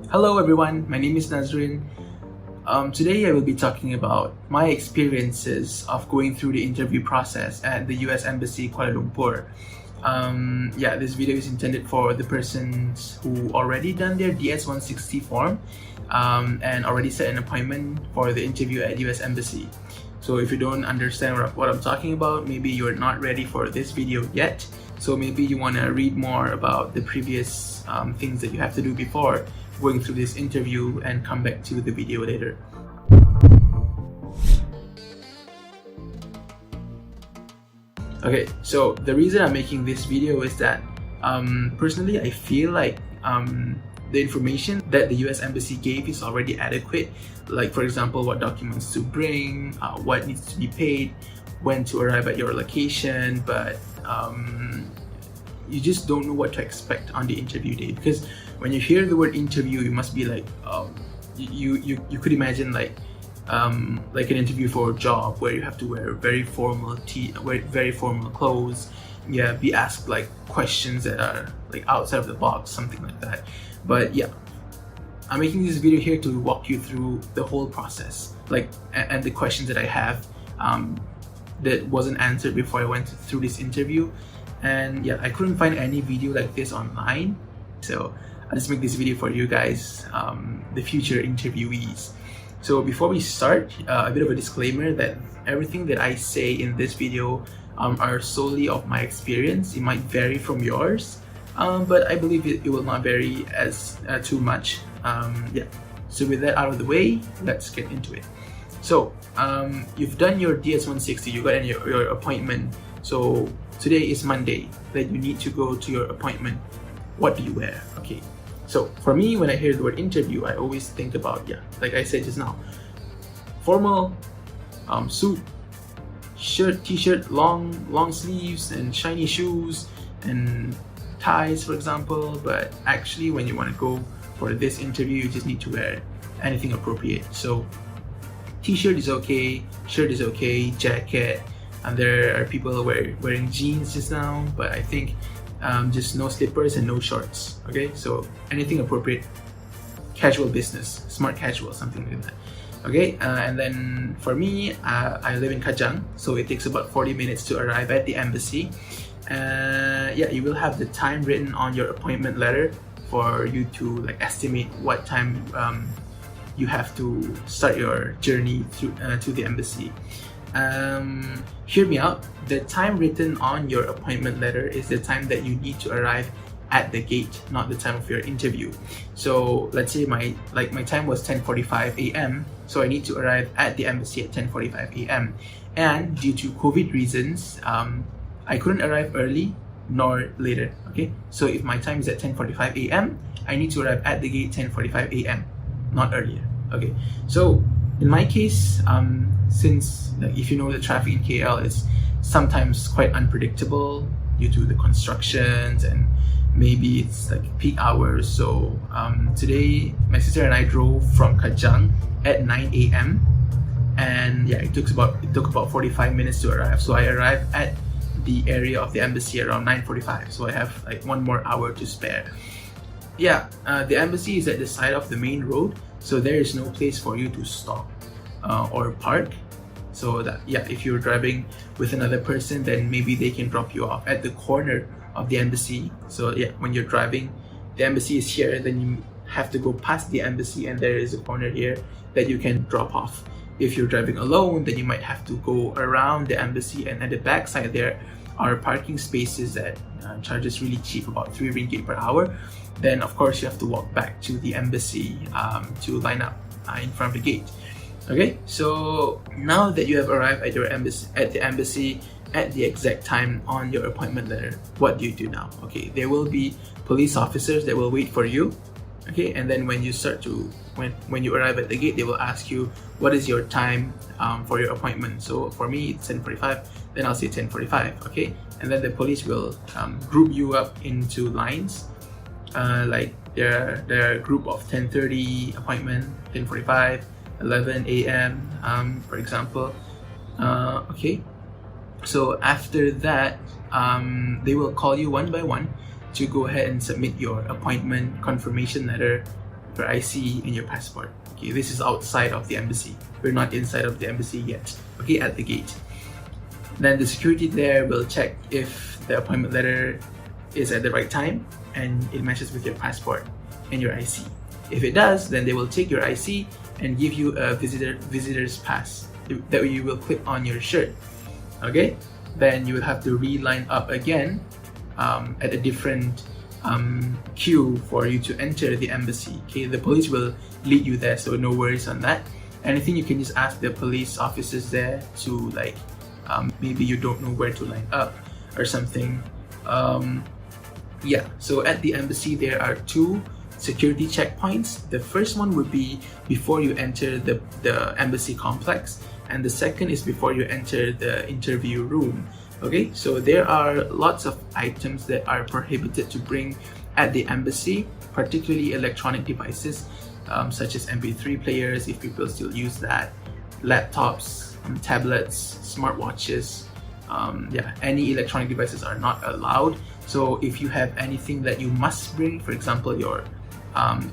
Hello everyone, my name is Nazrin. Today I will be talking about my experiences of going through the interview process at the US Embassy Kuala Lumpur. This video is intended for the persons who already done their DS-160 form and already set an appointment for the interview at US Embassy. So if you don't understand what I'm talking about, maybe you're not ready for this video yet. So maybe you want to read more about the previous things that you have to do before going through this interview and come back to the video later. Okay, so the reason I'm making this video is that personally I feel like the information that the US Embassy gave is already adequate. Like for example, what documents to bring, what needs to be paid, when to arrive at your location, but you just don't know what to expect on the interview day, because when you hear the word interview, you must be like, you could imagine like an interview for a job where you have to wear very formal clothes, be asked like questions that are like outside of the box, something like that. But yeah, I'm making this video here to walk you through the whole process, like and the questions that I have that wasn't answered before I went through this interview. And yeah, I couldn't find any video like this online, so I'll just make this video for you guys, the future interviewees. So before we start, a bit of a disclaimer that everything that I say in this video are solely of my experience. It might vary from yours, but I believe it will not vary as too much. So with that out of the way, let's get into it. So you've done your DS-160, you got your appointment. So today is Monday that you need to go to your appointment. What do you wear? Okay, so for me, when I hear the word interview, I always think about, like I said just now, formal suit, shirt, t-shirt, long sleeves, and shiny shoes, and ties, for example. But actually, when you want to go for this interview, you just need to wear anything appropriate. So t-shirt is okay, shirt is okay, jacket, and there are people wearing jeans just now, but I think just no slippers and no shorts. Okay, so anything appropriate, casual business, smart casual, something like that. Okay, and then for me, I live in Kajang, so it takes about 40 minutes to arrive at the embassy. You will have the time written on your appointment letter for you to like estimate what time you have to start your journey to the embassy. Hear me out. The time written on your appointment letter is the time that you need to arrive at the gate, not the time of your interview. So let's say my time was 10:45 a.m. so I need to arrive at the embassy at 10:45 a.m. and due to COVID reasons, I couldn't arrive early nor later. Okay, so if my time is at 10:45 a.m. I need to arrive at the gate 10:45 a.m. not earlier. Okay, so in my case, since if you know the traffic in KL is sometimes quite unpredictable due to the constructions and maybe it's like peak hours. So today my sister and I drove from Kajang at 9 a.m. and it took about 45 minutes to arrive. So I arrived at the area of the embassy around 9:45. So I have like 1 more hour to spare. The embassy is at the side of the main road, so there is no place for you to stop or park. So that if you're driving with another person, then maybe they can drop you off at the corner of the embassy. So when you're driving, the embassy is here, then you have to go past the embassy and there is a corner here that you can drop off. If you're driving alone, then you might have to go around the embassy, and at the back side there are parking spaces that charges really cheap, about 3 ringgit per hour. Then of course you have to walk back to the embassy to line up in front of the gate. Okay, so now that you have arrived at the embassy at the exact time on your appointment letter, what do you do now? Okay, there will be police officers that will wait for you. Okay, and then when you arrive at the gate, they will ask you what is your time for your appointment. So for me it's 10:45, then I'll say 10:45. Okay, and then the police will group you up into lines. Like there are a group of 10:30 appointment, 10:45, 11 a.m. For example. Okay, so after that they will call you one by one to go ahead and submit your appointment confirmation letter your IC, and your passport. Okay, this is outside of the embassy. We're not inside of the embassy yet. Okay, at the gate. Then the security there will check if the appointment letter is at the right time and it matches with your passport and your IC. If it does, then they will take your IC and give you a visitor's pass that you will clip on your shirt. Okay, then you will have to re-line up again at a different queue for you to enter the embassy. Okay, the police will lead you there, so no worries on that. Anything you can just ask the police officers there to like maybe you don't know where to line up or something. Yeah, so at the embassy there are 2 security checkpoints. The first one would be before you enter the embassy complex, and the second is before you enter the interview room. Okay, so there are lots of items that are prohibited to bring at the embassy, particularly electronic devices such as MP3 players, if people still use that, laptops, tablets, smartwatches. Yeah, any electronic devices are not allowed. So if you have anything that you must bring, for example, your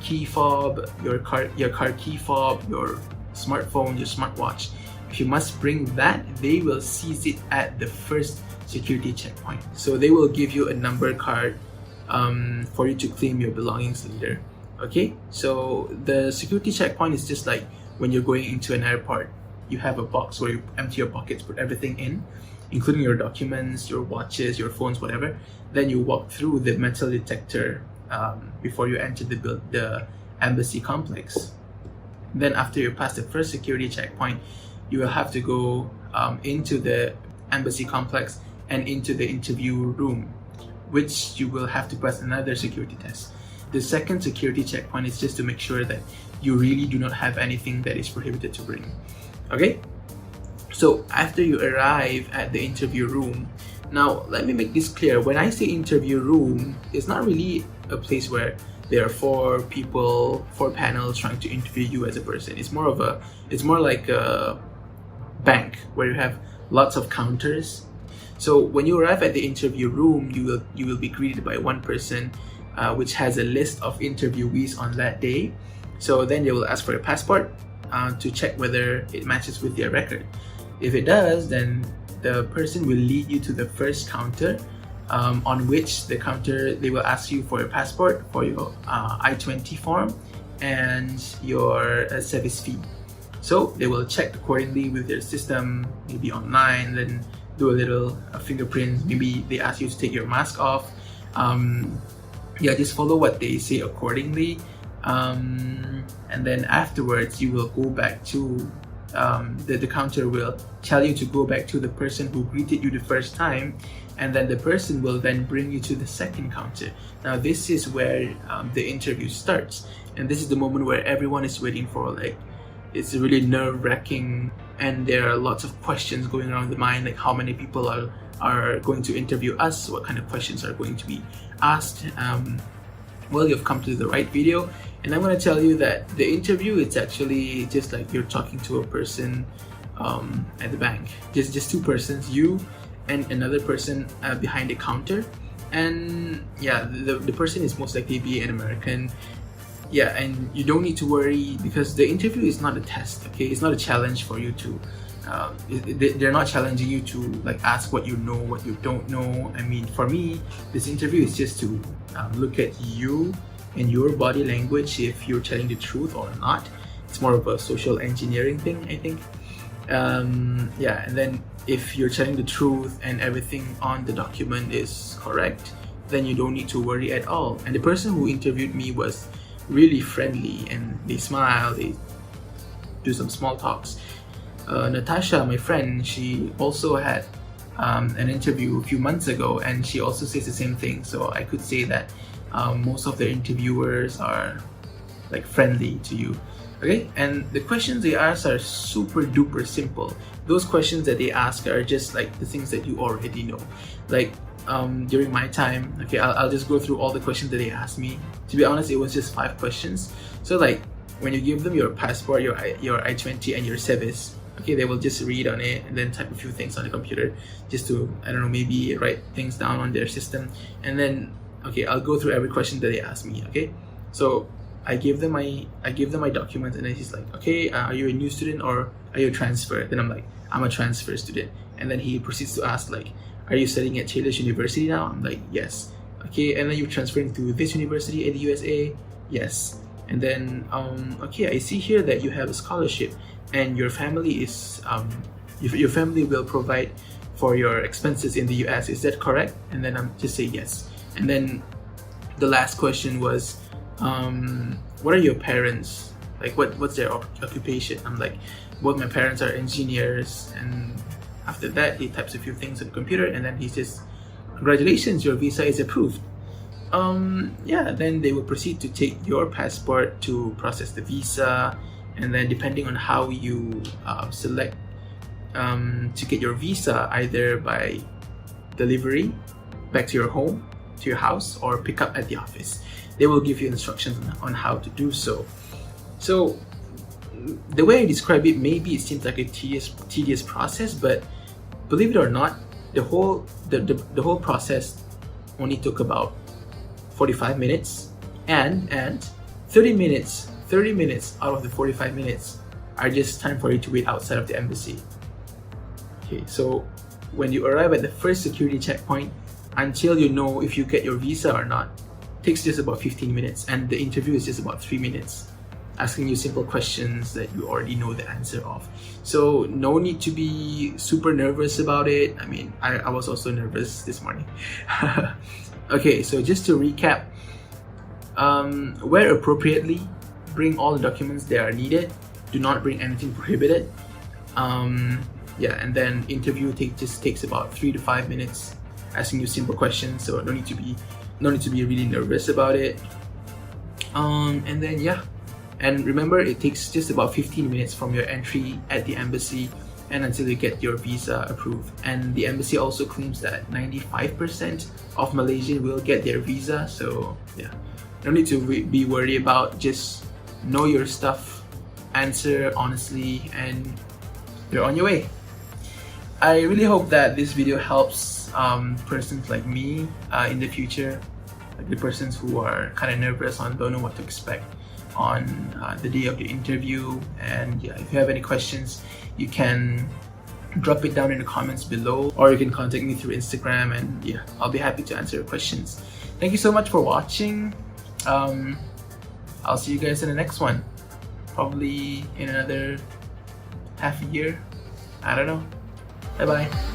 key fob, your car key fob, your smartphone, your smartwatch, if you must bring that, they will seize it at the first security checkpoint. So they will give you a number card for you to claim your belongings later. Okay, so the security checkpoint is just like when you're going into an airport. You have a box where you empty your pockets, put everything in, including your documents, your watches, your phones, whatever. Then you walk through the metal detector before you enter the embassy complex. Then after you pass the first security checkpoint, you will have to go into the embassy complex and into the interview room, which you will have to pass another security test. The second security checkpoint is just to make sure that you really do not have anything that is prohibited to bring. Okay, so after you arrive at the interview room, now let me make this clear. When I say interview room, it's not really a place where there are 4 people, 4 panels trying to interview you as a person. It's more like a bank where you have lots of counters. So when you arrive at the interview room, you will be greeted by one person which has a list of interviewees on that day. So then they will ask for your passport to check whether it matches with their record. If it does, then the person will lead you to the first counter, on which they will ask you for your passport, for your I-20 form, and your service fee. So they will check accordingly with their system, maybe online, then do a little fingerprint. Maybe they ask you to take your mask off. Yeah, just follow what they say accordingly. And then afterwards you will go back to the counter will tell you to go back to the person who greeted you the first time, and then the person will then bring you to the second counter. Now this is where the interview starts, and this is the moment where everyone is waiting for. Like, it's really nerve-wracking, and there are lots of questions going around the mind, like how many people are going to interview us, what kind of questions are going to be asked. Well, you've come to the right video, and I'm going to tell you that the interview, it's actually just like you're talking to a person at the bank. Just 2 persons, you and another person behind the counter. And yeah, the person is most likely be an American. Yeah, and you don't need to worry because the interview is not a test, okay? It's not a challenge for you to they're not challenging you to like ask what you know, what you don't know. I mean, for me, this interview is just to look at you and your body language, if you're telling the truth or not. It's more of a social engineering thing, I think. Yeah, and then if you're telling the truth and everything on the document is correct, then you don't need to worry at all. And the person who interviewed me was really friendly, and they smile, they do some small talks. Natasha, my friend, she also had an interview a few months ago, and she also says the same thing. So I could say that most of the interviewers are like friendly to you. Okay, and the questions they ask are super duper simple. Those questions that they ask are just like the things that you already know. Like during my time, okay, I'll just go through all the questions that they asked me. To be honest, it was just 5 questions. So like when you give them your passport, your I-20 and your service, okay, they will just read on it and then type a few things on the computer just to, I don't know, maybe write things down on their system. And then, okay, I'll go through every question that they ask me, okay? So I give them my documents, and then he's like, okay, are you a new student or are you a transfer? Then I'm like, I'm a transfer student. And then he proceeds to ask like, are you studying at Taylor's University now? I'm like, yes. Okay, and then you're transferring to this university in the USA? Yes. And then okay, I see here that you have a scholarship and your family is your family will provide for your expenses in the US, is that correct? And then I'm just say yes. And then the last question was, what are your parents, like what's their occupation? I'm like, both my parents are engineers. And after that he types a few things on the computer, and then he says, congratulations, your visa is approved. Yeah, then they will proceed to take your passport to process the visa, and then depending on how you select to get your visa, either by delivery back to your home, to your house, or pick up at the office, they will give you instructions on how to do so. So the way I describe it, maybe it seems like a tedious process, but believe it or not, the whole process only took about 45 minutes, and 30 minutes out of the 45 minutes are just time for you to wait outside of the embassy. Okay, so when you arrive at the first security checkpoint, until you know if you get your visa or not, takes just about 15 minutes, and the interview is just about 3 minutes, asking you simple questions that you already know the answer of. So no need to be super nervous about it. I mean, I was also nervous this morning. Okay, so just to recap, where appropriately, bring all the documents that are needed. Do not bring anything prohibited. Yeah, and then interview just takes about 3 to 5 minutes, asking you simple questions. So no need to be really nervous about it. And then yeah, and remember, it takes just about 15 minutes from your entry at the embassy and until you get your visa approved. And the embassy also claims that 95% of Malaysians will get their visa. So yeah, no need to be worried about. Just know your stuff, answer honestly, and you're on your way. I really hope that this video helps persons like me in the future, like the persons who are kind of nervous and don't know what to expect on the day of the interview. And yeah, if you have any questions, you can drop it down in the comments below, or you can contact me through Instagram, and yeah, I'll be happy to answer your questions. Thank you so much for watching. I'll see you guys in the next one, probably in another half a year, I don't know. Bye bye.